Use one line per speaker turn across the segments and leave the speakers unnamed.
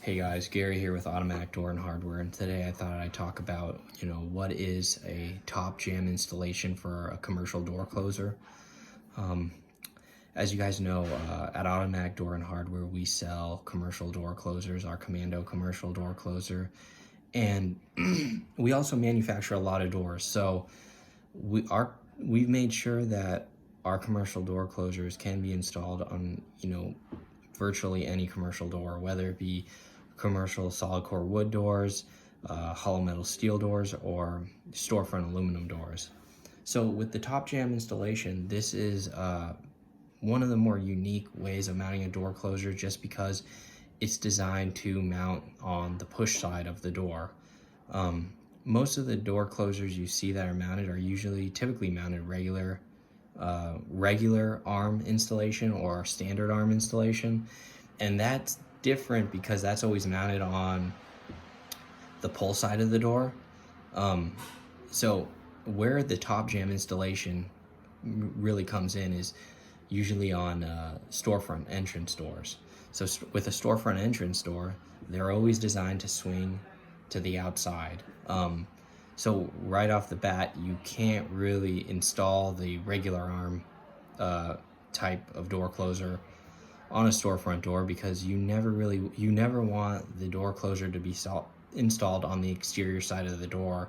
Hey guys, Gary here with Automatic Door and Hardware, and today I thought I'd talk about, what is a top jam installation for a commercial door closer. As you guys know, at Automatic Door and Hardware, we sell commercial door closers, our Commando commercial door closer, and we also manufacture a lot of doors. So we've made sure that our commercial door closers can be installed on, virtually any commercial door, whether it be commercial solid core wood doors, hollow metal steel doors, or storefront aluminum doors. So with the top jam installation, this is one of the more unique ways of mounting a door closer, just because it's designed to mount on the push side of the door. Most of the door closers you see that are mounted are typically mounted regular arm installation or standard arm installation, and that's different because that's always mounted on the pull side of the door. So where the top jam installation really comes in is usually on storefront entrance doors. So with a storefront entrance door, they're always designed to swing to the outside. So right off the bat, you can't really install the regular arm type of door closer on a storefront door, because you never want the door closer to be installed on the exterior side of the door.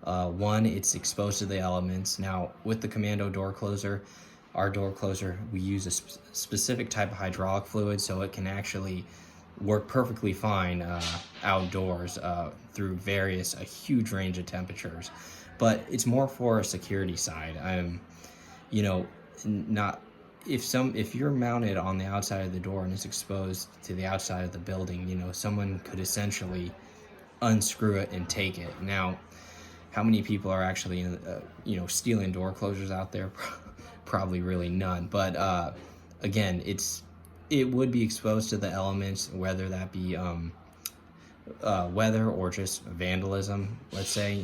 One, it's exposed to the elements. Now, with the Commando door closer, our door closer, we use a specific type of hydraulic fluid, so it can actually work perfectly fine outdoors through a huge range of temperatures. But it's more for a security side. If you're mounted on the outside of the door and it's exposed to the outside of the building, someone could essentially unscrew it and take it. Now, how many people are actually stealing door closers out there? Probably really none. But again, it would be exposed to the elements, whether that be weather or just vandalism. Let's say,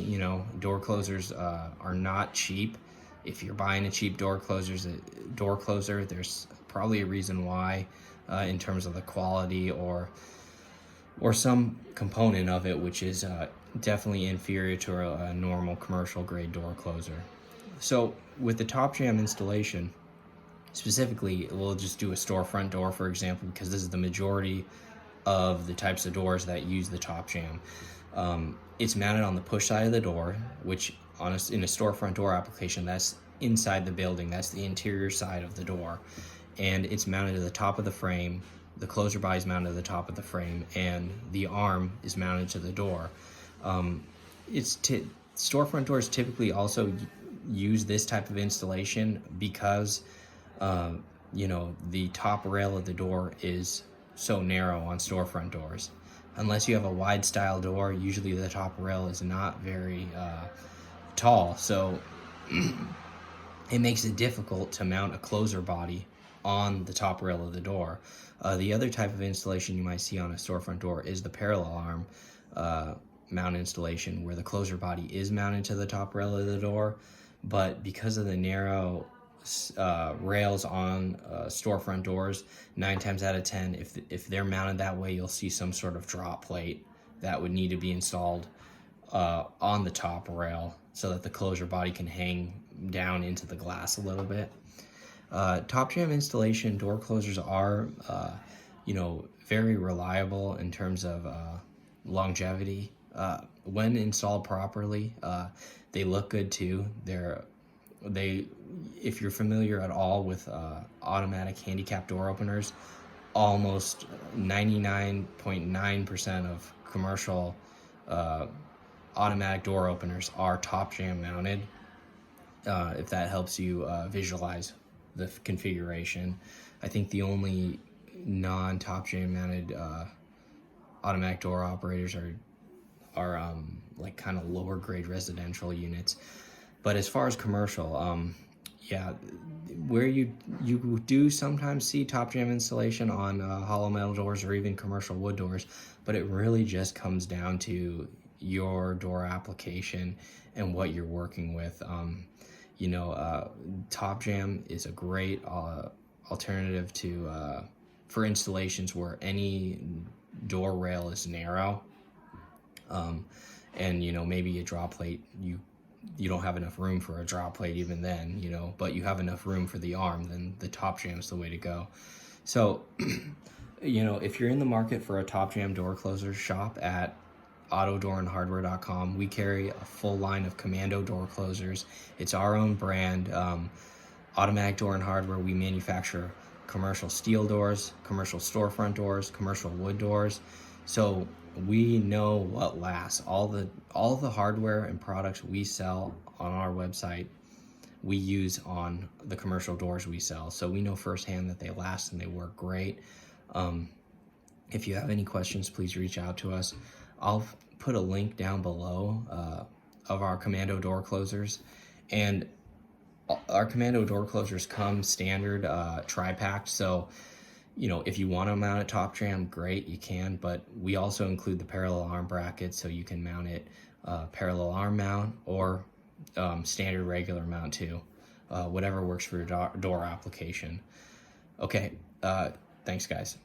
door closers are not cheap. If you're buying a cheap door closer, there's probably a reason why, in terms of the quality or some component of it, which is definitely inferior to a normal commercial grade door closer. So with the top jam installation, specifically, we'll just do a storefront door, for example, because this is the majority of the types of doors that use the top jam. It's mounted on the push side of the door, which in a storefront door application, that's inside the building. That's the interior side of the door. And it's mounted to the top of the frame. The closer body is mounted to the top of the frame, and the arm is mounted to the door. Storefront doors typically also use this type of installation because the top rail of the door is so narrow on storefront doors. Unless you have a wide style door, usually the top rail is not very tall, so it makes it difficult to mount a closer body on the top rail of the door. The other type of installation you might see on a storefront door is the parallel arm mount installation, where the closer body is mounted to the top rail of the door, but because of the narrow rails on storefront doors, 9 times out of 10, if they're mounted that way, you'll see some sort of drop plate that would need to be installed on the top rail so that the closure body can hang down into the glass a little bit. Top jam installation door closers are very reliable in terms of longevity. When installed properly, they look good too. If you're familiar at all with automatic handicap door openers, almost 99.9% of commercial automatic door openers are top jam mounted. If that helps you visualize the configuration. I think the only non-top jam mounted automatic door operators are like kind of lower grade residential units. But as far as commercial, where you do sometimes see top jam installation on hollow metal doors or even commercial wood doors, but it really just comes down to your door application and what you're working with. Top jam is a great alternative to for installations where any door rail is narrow, and you know, maybe a draw plate, you don't have enough room for a draw plate even then, you know, but you have enough room for the arm, then the top jamb's the way to go. So you know, if you're in the market for a top jam door closer, shop at autodoorandhardware.com. We carry a full line of Commando door closers. It's our own brand. Automatic Door and Hardware, we manufacture commercial steel doors, commercial storefront doors, commercial wood doors. So we know what lasts. All the hardware and products we sell on our website, we use on the commercial doors we sell. So we know firsthand that they last and they work great. If you have any questions, please reach out to us. I'll put a link down below of our Commando door closers, and our Commando door closers come standard tri-packed. So, you know, if you want to mount a top jam, great, you can, but we also include the parallel arm bracket, so you can mount it parallel arm mount or standard regular mount too, whatever works for your door application. Okay, thanks guys.